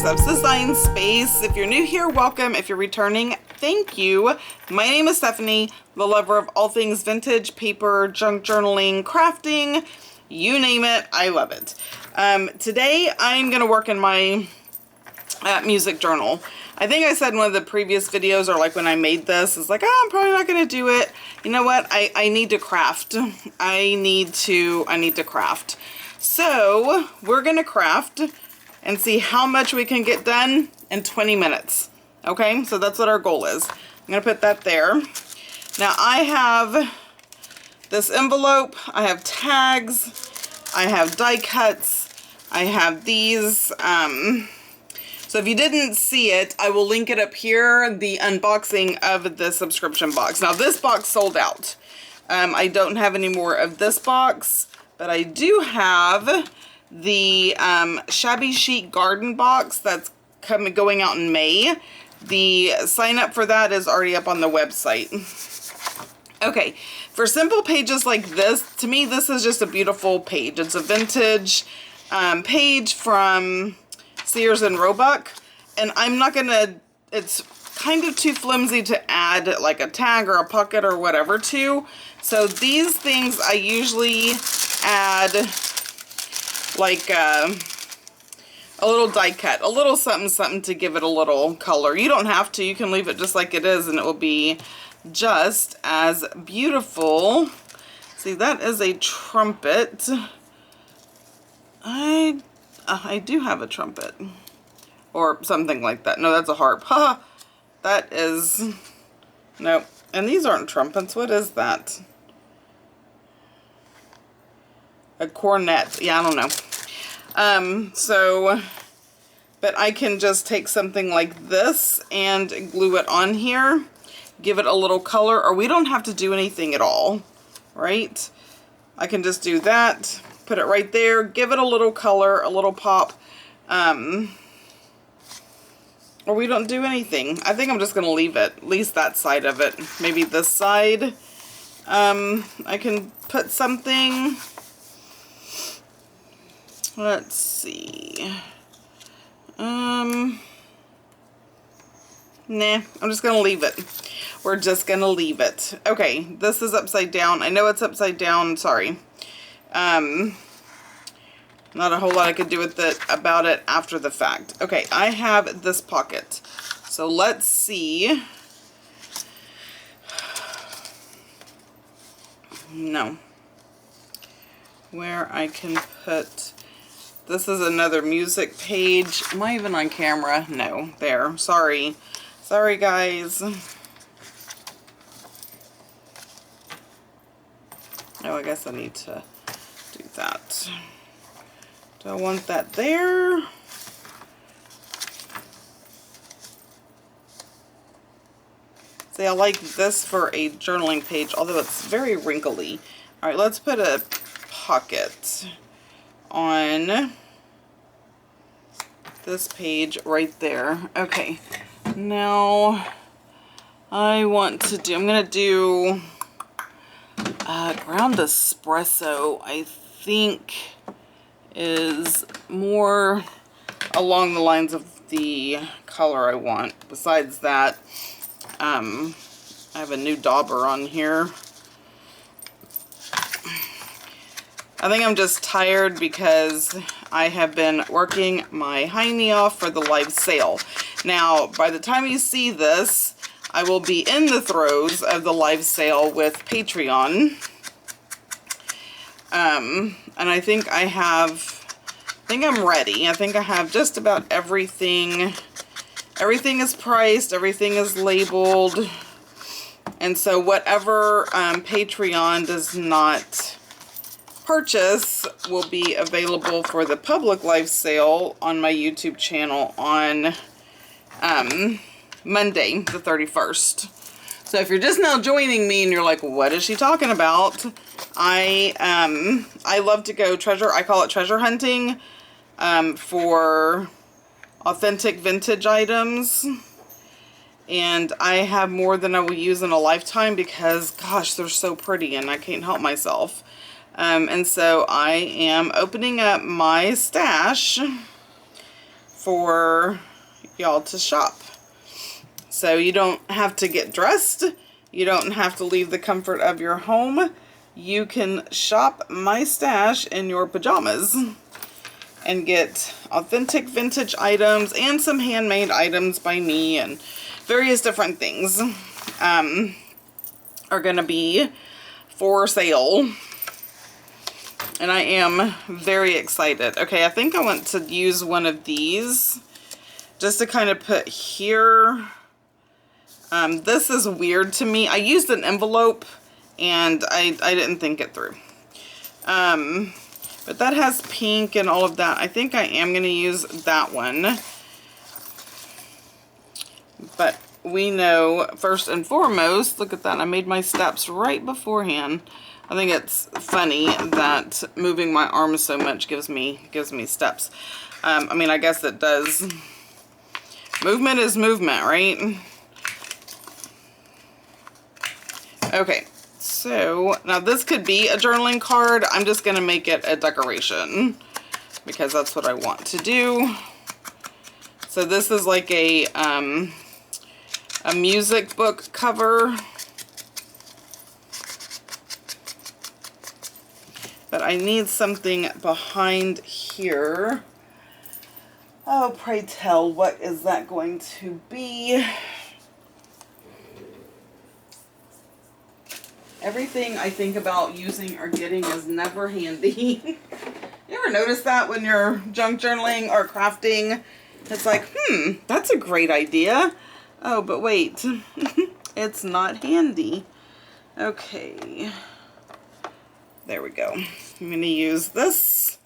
Steph's Design Space. If you're new here, welcome. If you're returning, thank you. My name is Stephanie, the lover of all things vintage, paper, junk journaling, crafting, you name it, I love it. Today I'm going to work in my music journal. I think I said in one of the previous videos, or like when I made this, it's like, oh, I'm probably not going to do it. You know what? I need to craft. I need to craft. So we're going to craft and see how much we can get done in 20 minutes. Okay, so that's what our goal is. I'm going to put that there. Now I have this envelope, I have tags, I have die cuts, I have these. So if you didn't see it, I will link it up here, the unboxing of the subscription box. Now this box sold out. I don't have any more of this box, but I do have the Shabby Chic Garden box that's going out in May. The sign up for that is already up on the website. Okay, for simple pages like this, to me this is just a beautiful page. It's a vintage page from Sears and Roebuck, and I'm not gonna, it's kind of too flimsy to add like a tag or a pocket or whatever to. So these things I usually add like a little die cut, a little something to give it a little color. You don't have to, you can leave it just like it is and it will be just as beautiful. See, that is a trumpet. I do have a trumpet or something like that. No, that's a harp. Ha! That is, no, and these aren't trumpets. What is that? A cornet. Yeah, I don't know. But I can just take something like this and glue it on here, give it a little color, or we don't have to do anything at all, right? I can just do that, put it right there, give it a little color, a little pop, or we don't do anything. I think I'm just going to leave it, at least that side of it. Maybe this side, I can put something. Let's see. Nah, I'm just gonna leave it. We're just gonna leave it. Okay, this is upside down. I know it's upside down, sorry. Not a whole lot I could do with it about it after the fact. Okay, I have this pocket. So let's see. No. Where I can put. This is another music page. Am I even on camera? No. There. Sorry. Sorry, guys. Oh, I guess I need to do that. Do I want that there? See, I like this for a journaling page, although it's very wrinkly. All right, let's put a pocket on this page right there. Okay, now I want to do, I'm going to do ground espresso, I think is more along the lines of the color I want. Besides that, I have a new dauber on here. I think I'm just tired because I have been working my hiney off for the live sale. Now, by the time you see this, I will be in the throes of the live sale with Patreon. And I think I'm ready. I think I have just about everything. Everything is priced, everything is labeled. And so whatever Patreon does not purchase will be available for the public live sale on my YouTube channel on Monday the 31st. So if you're just now joining me and you're like, what is she talking about? I love to go I call it treasure hunting for authentic vintage items. And I have more than I will use in a lifetime because, gosh, they're so pretty and I can't help myself. And so I am opening up my stash for y'all to shop. So you don't have to get dressed. You don't have to leave the comfort of your home. You can shop my stash in your pajamas and get authentic vintage items and some handmade items by me, and various different things are going to be for sale. And I am very excited. Okay, I think I want to use one of these just to kind of put here. This is weird to me. I used an envelope and I didn't think it through. But that has pink and all of that. I think I am going to use that one. But we know, first and foremost, look at that. I made my steps right beforehand. I think it's funny that moving my arms so much gives me steps. I mean, I guess it does. Movement is movement, right? Okay. So, now this could be a journaling card. I'm just going to make it a decoration because that's what I want to do. So this is like a music book cover. But I need something behind here. Oh, pray tell, what is that going to be? Everything I think about using or getting is never handy. You ever notice that when you're junk journaling or crafting? It's like, that's a great idea. Oh, but wait, it's not handy. Okay, there we go. I'm going to use this.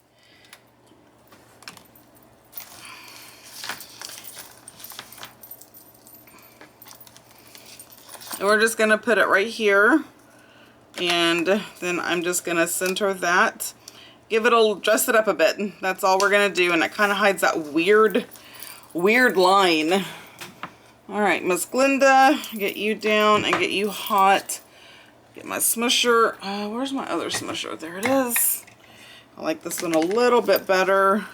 And we're just going to put it right here. And then I'm just going to center that. Give it a, dress it up a bit. That's all we're going to do. And it kind of hides that weird line. All right, Miss Glinda, get you down and get you hot. Get my smusher. Where's my other smusher? There it is. I like this one a little bit better.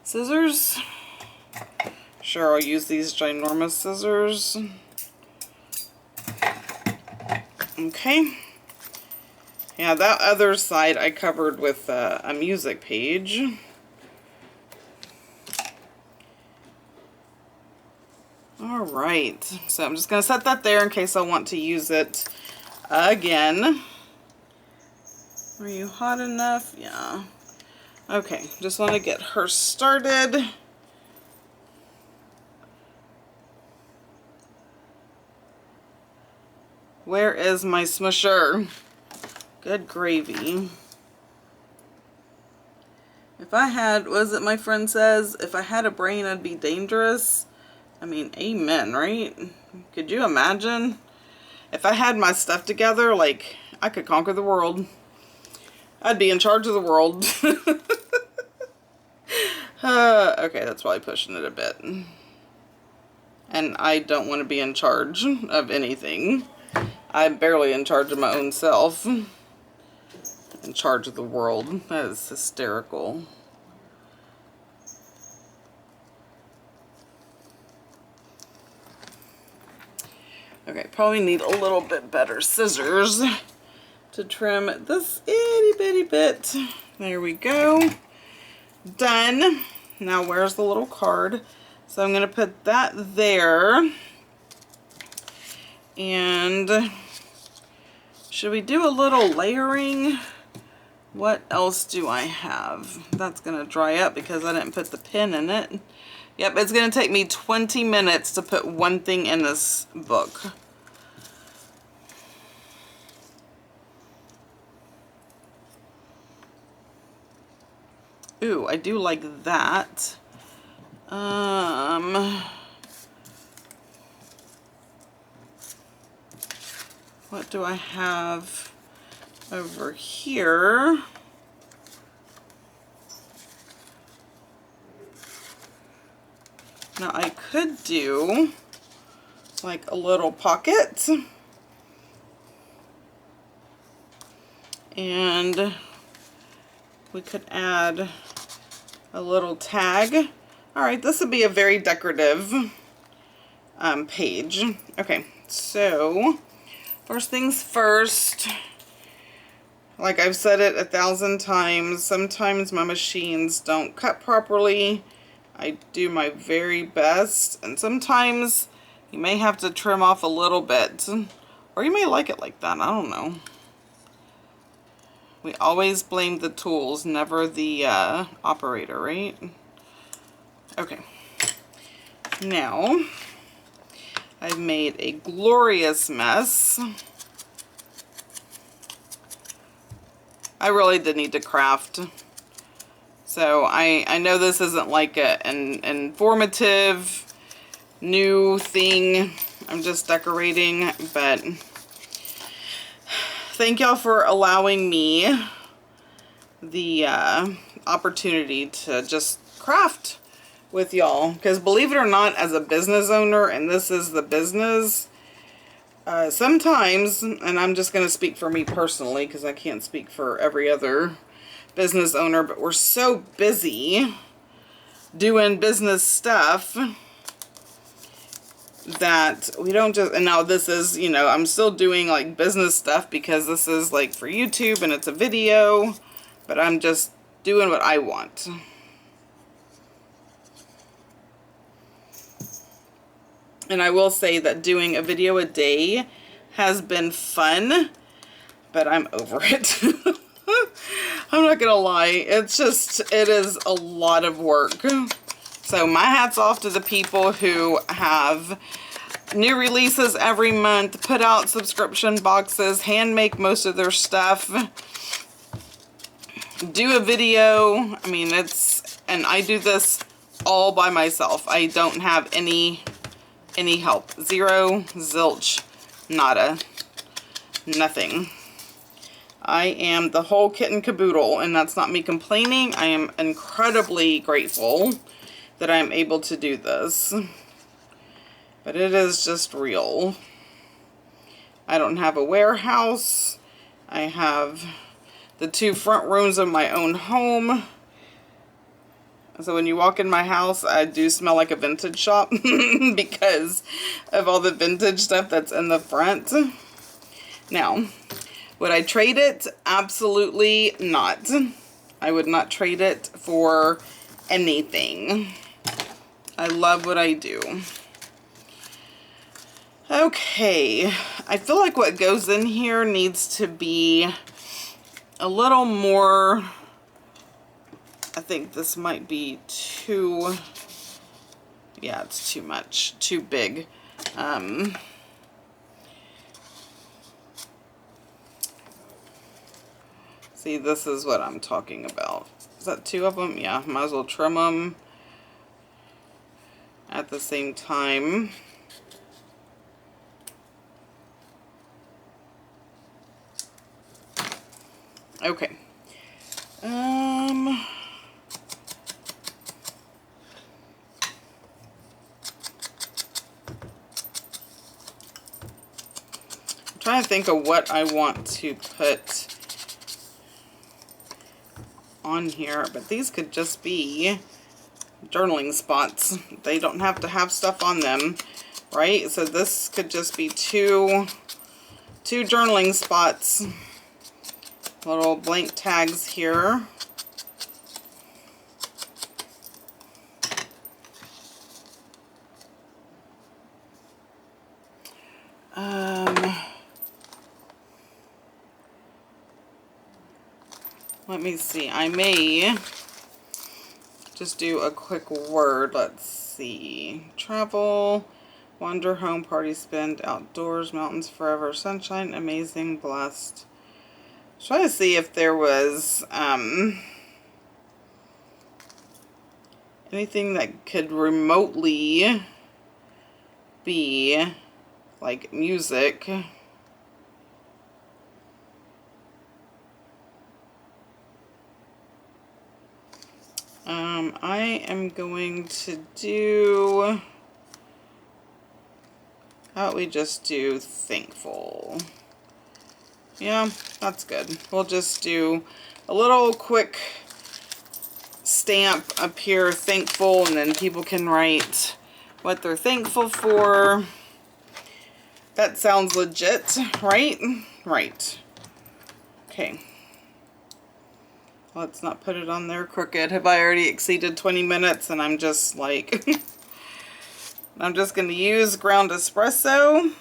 Scissors. Sure, I'll use these ginormous scissors. Okay. Yeah, that other side I covered with a music page. All right, so I'm just going to set that there in case I want to use it again. Are you hot enough? Yeah. Okay, just want to get her started. Where is my smusher? Good gravy. If I had, what is it my friend says? If I had a brain, I'd be dangerous. I mean, amen, right? Could you imagine? If I had my stuff together, like, I could conquer the world. I'd be in charge of the world. Okay, that's probably pushing it a bit. And I don't want to be in charge of anything. I'm barely in charge of my own self. In charge of the world. That is hysterical. Okay, probably need a little bit better scissors to trim this itty bitty bit. There we go. Done. Now where's the little card? So I'm going to put that there. And should we do a little layering? What else do I have? That's going to dry up because I didn't put the pin in it. Yep, it's going to take me 20 minutes to put one thing in this book. Ooh, I do like that. What do I have over here? Now I could do like a little pocket and we could add a little tag. All right, this would be a very decorative page. Okay, so first things first, like I've said it 1,000 times, sometimes my machines don't cut properly. I do my very best, and sometimes you may have to trim off a little bit, or you may like it like that, I don't know. We always blame the tools, never the operator, right? Okay. Now, I've made a glorious mess. I really did need to craft. So I know this isn't like an informative new thing. I'm just decorating, but thank y'all for allowing me the opportunity to just craft with y'all. Because believe it or not, as a business owner, and this is the business, sometimes, and I'm just going to speak for me personally because I can't speak for every other business owner, but we're so busy doing business stuff that we don't just, and now this is, you know, I'm still doing like business stuff because this is like for YouTube and it's a video, but I'm just doing what I want. And I will say that doing a video a day has been fun, but I'm over it. I'm not gonna lie, it's just, it is a lot of work. So my hat's off to the people who have new releases every month, put out subscription boxes, hand make most of their stuff, do a video. I mean, it's, and I do this all by myself. I don't have any help. Zero, zilch, nada, nothing. I am the whole kit and caboodle, and that's not me complaining. I am incredibly grateful that I'm able to do this. But it is just real. I don't have a warehouse. I have the 2 front rooms of my own home. So when you walk in my house, I do smell like a vintage shop because of all the vintage stuff that's in the front. Now, would I trade it? Absolutely not. I would not trade it for anything. I love what I do. Okay, I feel like what goes in here needs to be a little more. I think this might be too, yeah, it's too much, too big. See, this is what I'm talking about. Is that 2 of them? Yeah, might as well trim them at the same time. Okay. I'm trying to think of what I want to put on here, but these could just be journaling spots. They don't have to have stuff on them, right? So this could just be two journaling spots. Little blank tags here. Let me see. I may just do a quick word. Let's see. Travel, wander, home, party, spend, outdoors, mountains, forever, sunshine, amazing, blessed. Trying to see if there was anything that could remotely be like music. I am going to do, how about we just do thankful. Yeah, that's good. We'll just do a little quick stamp up here, thankful, and then people can write what they're thankful for. That sounds legit, right? Right. Okay. Let's not put it on there crooked. Have I already exceeded 20 minutes and I'm just like, I'm just going to use ground espresso.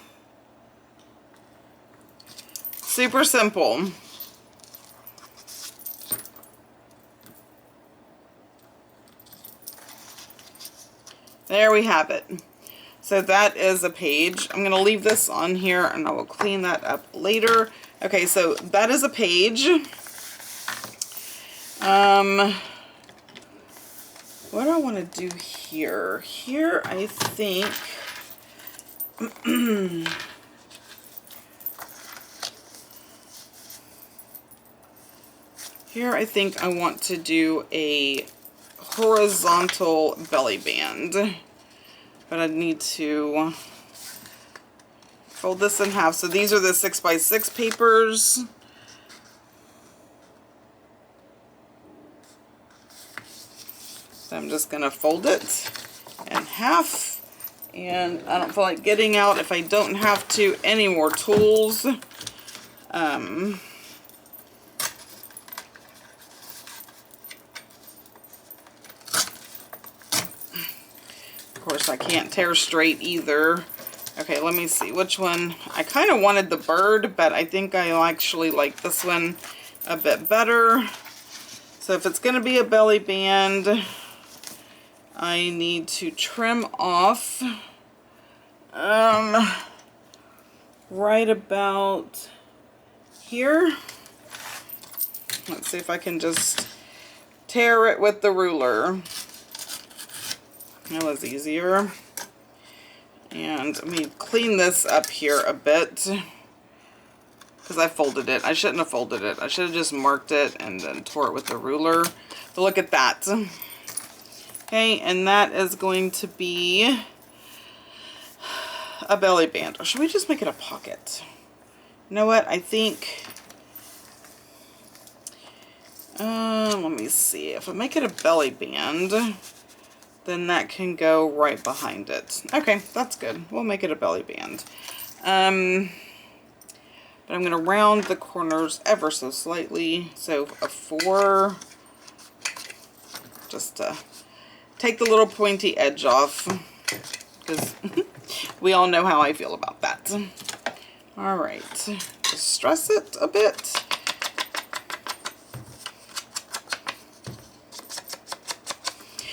Super simple. There we have it. So that is a page. I'm going to leave this on here and I will clean that up later. Okay, so that is a page. What do I want to do here? Here, I think... Here, I think I want to do a horizontal belly band. But I need to fold this in half. So these are the 6x6 papers. So I'm just going to fold it in half. And I don't feel like getting out, if I don't have to, any more tools. Of course, I can't tear straight either. Okay, let me see which one. I kind of wanted the bird, but I think I actually like this one a bit better. So if it's going to be a belly band, I need to trim off right about here. Let's see if I can just tear it with the ruler. That was easier. And let me clean this up here a bit because I folded it. I shouldn't have folded it. I should have just marked it and then tore it with the ruler. But look at that. Okay, and that is going to be a belly band. Or should we just make it a pocket? You know what? I think... let me see. If I make it a belly band, then that can go right behind it. Okay, that's good. We'll make it a belly band. But I'm going to round the corners ever so slightly. So a 4, just to take the little pointy edge off, because we all know how I feel about that. All right, just stress it a bit.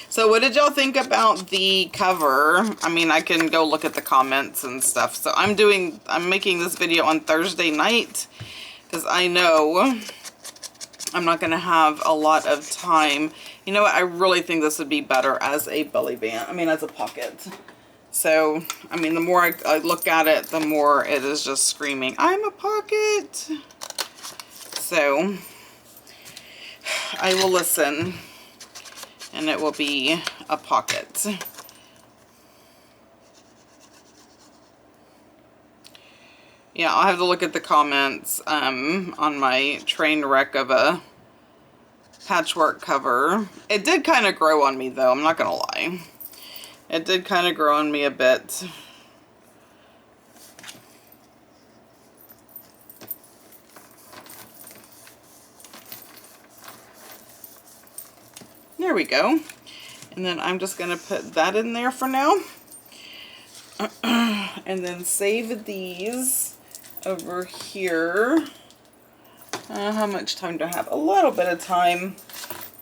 So what did y'all think about the cover? I mean, I can go look at the comments and stuff. So I'm making this video on Thursday night because I know I'm not going to have a lot of time. You know what? I really think this would be better as a belly band. I mean, as a pocket. So, I mean, the more I look at it, the more it is just screaming, I'm a pocket. So, I will listen. And it will be a pocket. Yeah, I'll have to look at the comments on my train wreck of a patchwork cover. It did kind of grow on me, though. I'm not going to lie. It did kind of grow on me a bit. There we go. And then I'm just going to put that in there for now. And then save these over here. How much time do I have? A little bit of time.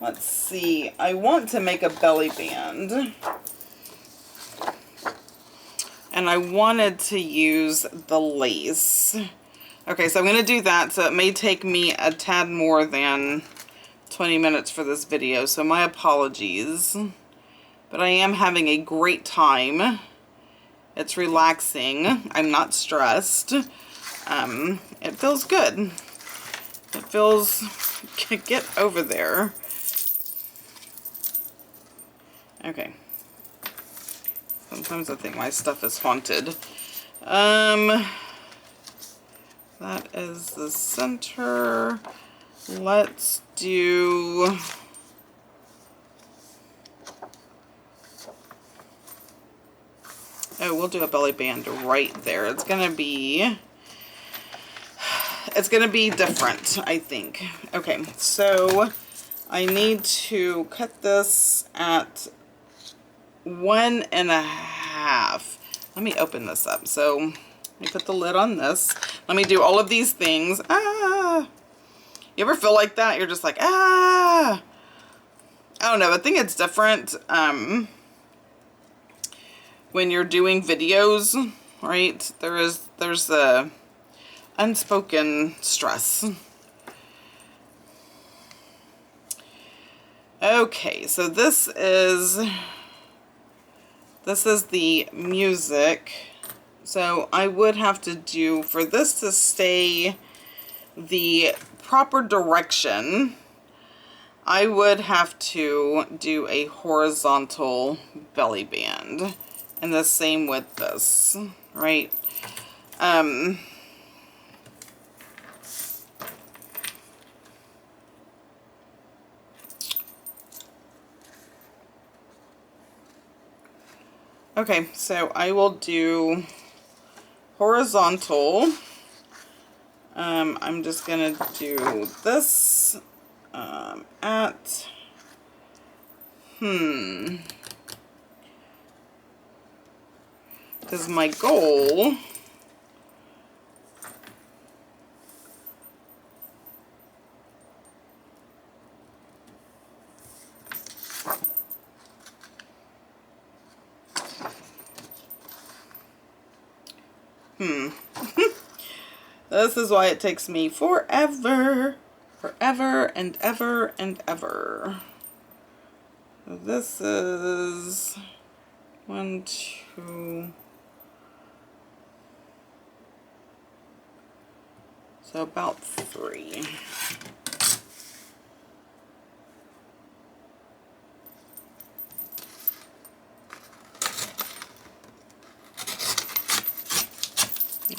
Let's see. I want to make a belly band. And I wanted to use the lace. Okay, so I'm going to do that. So it may take me a tad more than 20 minutes for this video, so my apologies. But I am having a great time. It's relaxing. I'm not stressed. It feels good. It feels... Get over there. Okay. Sometimes I think my stuff is haunted. Let's that is the center. Let's do... Oh, we'll do a belly band right there. It's gonna be different, I think. Okay, so I need to cut this at 1.5. Let me open this up. So let me put the lid on this. Let me do all of these things. Ah, you ever feel like that? You're just like, ah. I don't know. I think it's different when you're doing videos, right? There's the unspoken stress. Okay, so this is the music. So I would have to do, for this to stay the proper direction, I would have to do a horizontal belly band. And the same with this, right? Okay, so I will do horizontal. I'm just gonna do this at, because my goal this is why it takes me forever and ever and ever. This is 1, 2, so about 3.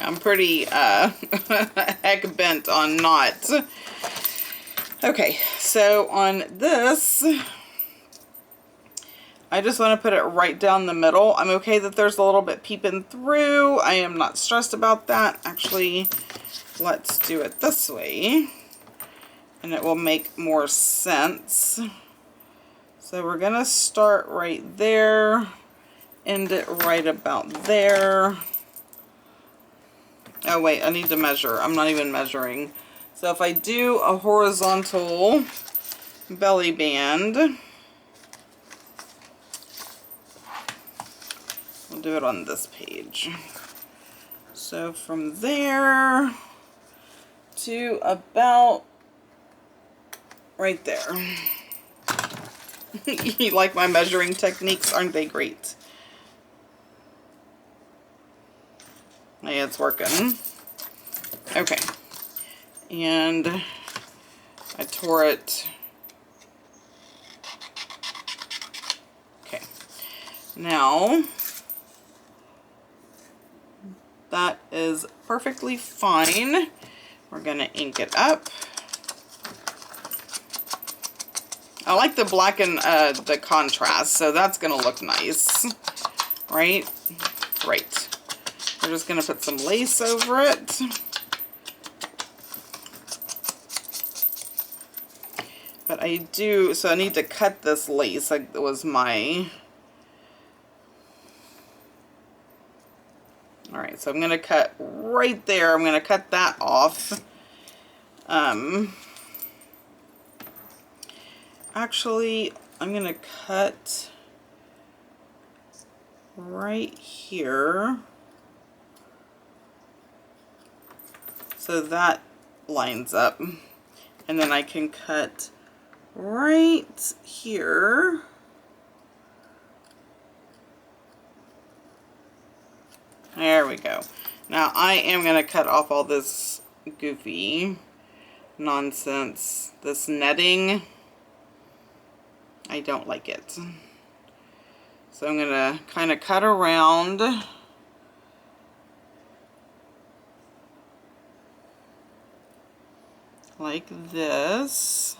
I'm pretty heck bent on not. Okay, so on this, I just want to put it right down the middle. I'm okay that there's a little bit peeping through. I am not stressed about that. Actually, let's do it this way, and it will make more sense. So we're going to start right there, end it right about there. Oh wait, I need to measure. I'm not even measuring. So if I do a horizontal belly band, we'll do it on this page. So from there to about right there. You like my measuring techniques? Aren't they great? Yeah, it's working. Okay. And I tore it. Okay. Now, that is perfectly fine. We're going to ink it up. I like the black and the contrast, so that's going to look nice. Right? Great. We're just going to put some lace over it. But I do, so I need to cut this lace. Like, it was my... Alright, so I'm going to cut right there. I'm going to cut that off. Actually, I'm going to cut right here. So that lines up. And then I can cut right here. There we go. Now I am going to cut off all this goofy nonsense. This netting. I don't like it. So I'm going to kind of cut around. like this.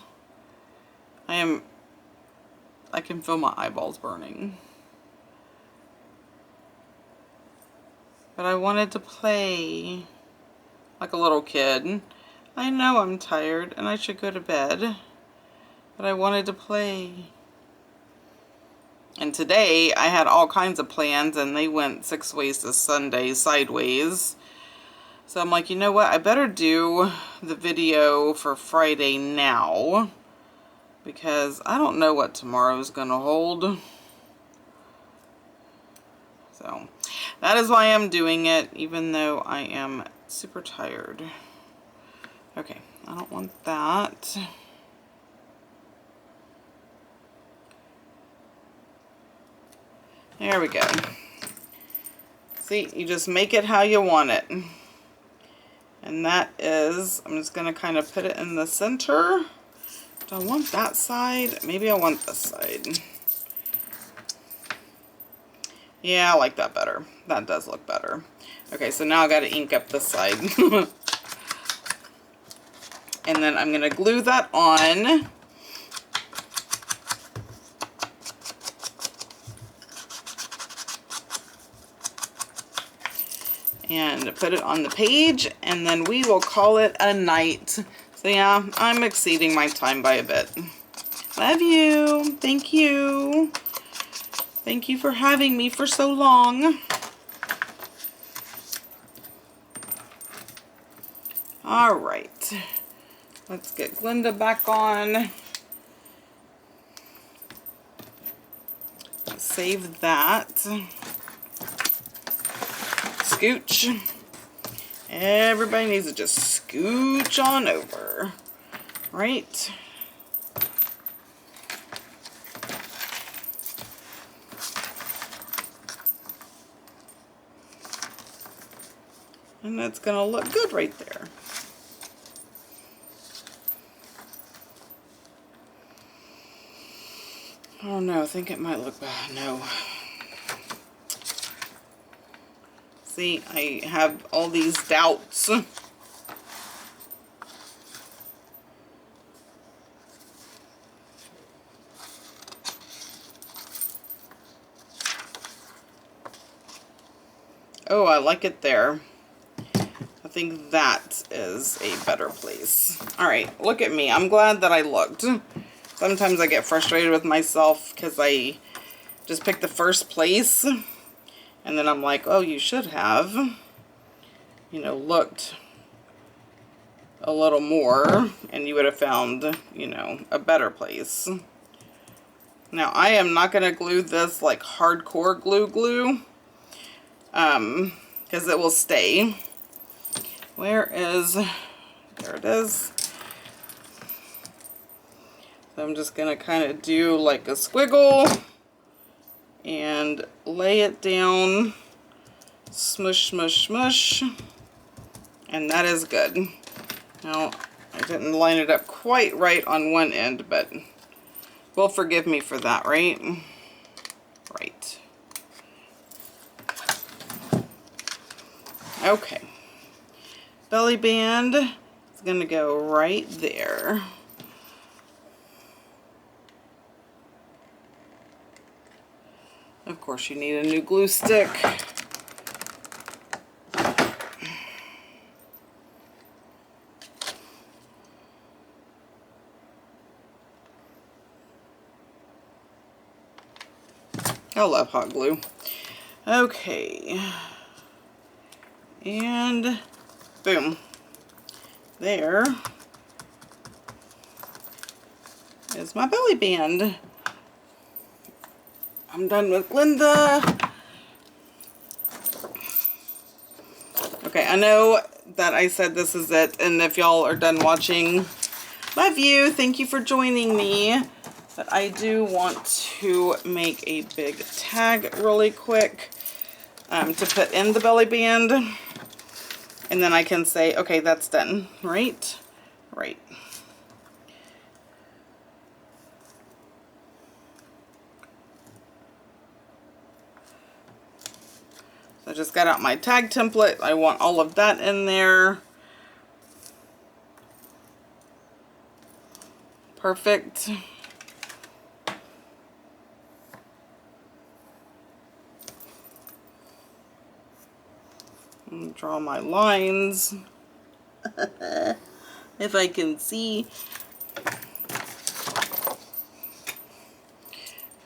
I can feel my eyeballs burning. But I wanted to play like a little kid. I know I'm tired and I should go to bed, but I wanted to play. And today I had all kinds of plans and they went 6 ways to Sunday sideways. So I'm like, you know what? I better do the video for Friday now because I don't know what tomorrow's gonna hold. So that is why I'm doing it, even though I am super tired. Okay, I don't want that. There we go. See, you just make it how you want it. And that is, I'm just going to kind of put it in the center. Do I want that side? Maybe I want this side. Yeah, I like that better. That does look better. Okay, so now I got to ink up this side. And then I'm going to glue that on. And put it on the page, and then we will call it a night. So yeah, I'm exceeding my time by a bit. Love you. Thank you. Thank you for having me for so long. All right. Let's get Glinda back on. Save that. Scooch. Everybody needs to just scooch on over. Right? And that's going to look good right there. Oh no, I think it might look bad. No. See, I have all these doubts. Oh, I like it there. I think that is a better place. All right, look at me. I'm glad that I looked. Sometimes I get frustrated with myself because I just picked the first place. And then I'm like, oh, you should have, you know, looked a little more and you would have found, you know, a better place. Now, I am not going to glue this like hardcore glue, because it will stay. Where is, there it is. So I'm just going to kind of do like a squiggle and lay it down, smush, smush, smush, and that is good. Now, I didn't line it up quite right on one end, but will forgive me for that, right? Right. Okay. Belly band is going to go right there. Of course, you need a new glue stick. I love hot glue. Okay. And boom. There is my belly band. I'm done with Glinda. Okay, I know that I said this is it, and if y'all are done watching, love you. Thank you for joining me. But I do want to make a big tag really quick to put in the belly band. And then I can say, okay, that's done, right? Right. So I just got out my tag template. I want all of that in there. perfect. Draw my lines if I can see,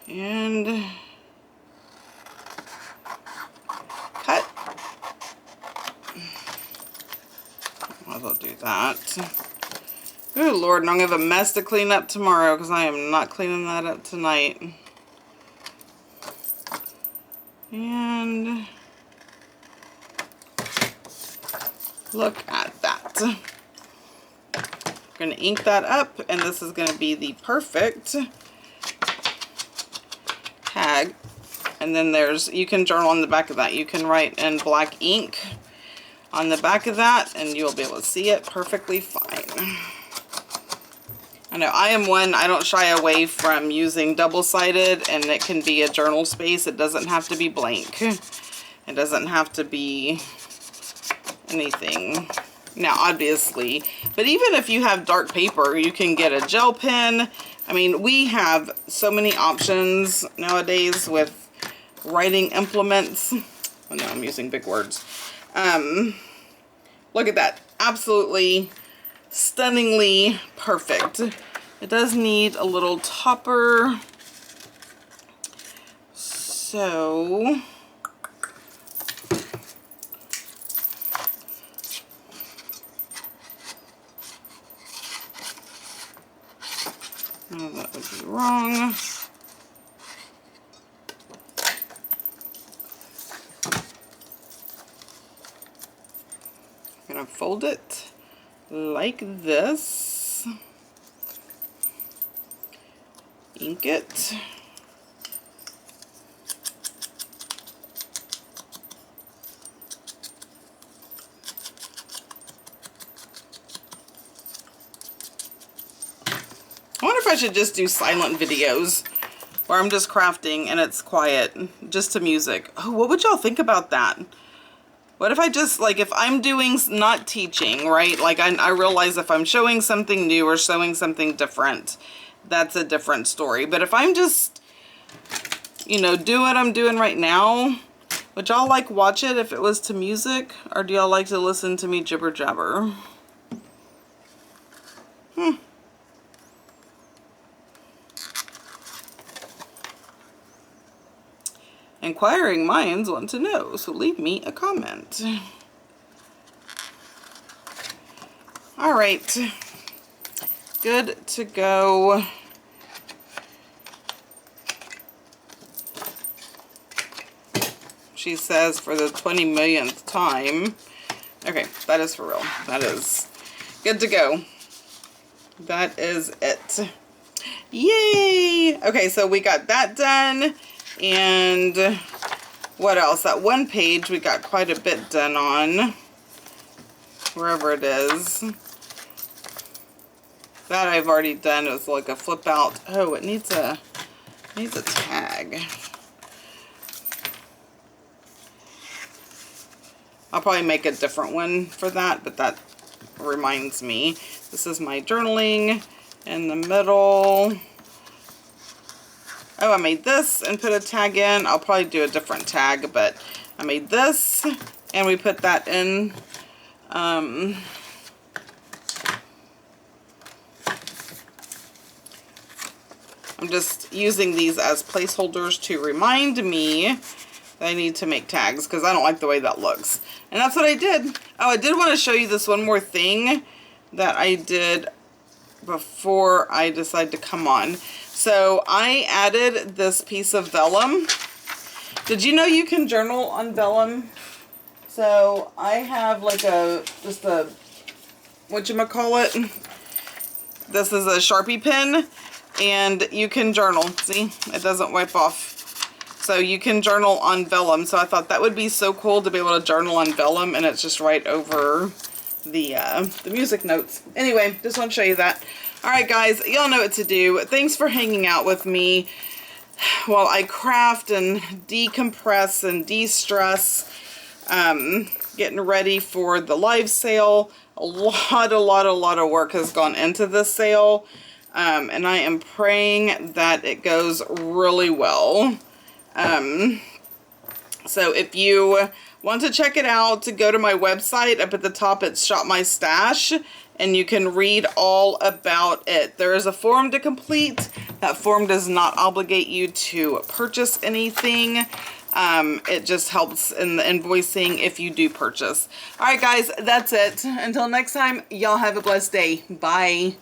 and cut. Might as well do that. Oh Lord, and I'm gonna have a mess to clean up tomorrow because I am not cleaning that up tonight. And look at that. I'm going to ink that up, and this is going to be the perfect tag. And then you can journal on the back of that. You can write in black ink on the back of that, and you'll be able to see it perfectly fine. I know I don't shy away from using double-sided, and it can be a journal space. It doesn't have to be blank. It doesn't have to be anything. Now, obviously, but even if you have dark paper, you can get a gel pen. I mean, we have so many options nowadays with writing implements. Oh no, I'm using big words. Look at that. Absolutely stunningly perfect. It does need a little topper. So no, that would be wrong. I'm gonna fold it like this. Ink it. I wonder if I should just do silent videos where I'm just crafting and it's quiet, just to music. Oh, what would y'all think about that? What if I just, like, if I'm doing, not teaching, right? Like, I realize if I'm showing something new or showing something different, that's a different story. But if I'm just, you know, doing what I'm doing right now, would y'all like watch it if it was to music? Or do y'all like to listen to me jibber jabber? Inquiring minds want to know, so leave me a comment. All right, good to go. She says for the 20 millionth time. Okay, that is for real. That is good to go. That is it. Yay! Okay, so we got that done. And what else? That one page we got quite a bit done on. Wherever it is. That I've already done. It was like a flip out. Oh, it needs a tag. I'll probably make a different one for that, but that reminds me. This is my journaling in the middle. Oh, I made this and put a tag in. I'll probably do a different tag, but I made this and we put that in. I'm just using these as placeholders to remind me that I need to make tags because I don't like the way that looks. And that's what I did. Oh, I did want to show you this one more thing that I did before I decided to come on. So I added this piece of vellum. Did you know you can journal on vellum? So I have like just a, whatchamacallit? This is a Sharpie pen and you can journal. See, it doesn't wipe off. So you can journal on vellum. So I thought that would be so cool to be able to journal on vellum and it's just right over the music notes. Anyway, just want to show you that. Alright guys, y'all know what to do. Thanks for hanging out with me while I craft and decompress and de-stress. Getting ready for the live sale. A lot of work has gone into this sale. And I am praying that it goes really well. So if you want to check it out, go to my website. Up at the top, it's Shop My Stash, and you can read all about it. There is a form to complete. That form does not obligate you to purchase anything. It just helps in the invoicing if you do purchase. All right, guys, that's it. Until next time, y'all have a blessed day. Bye.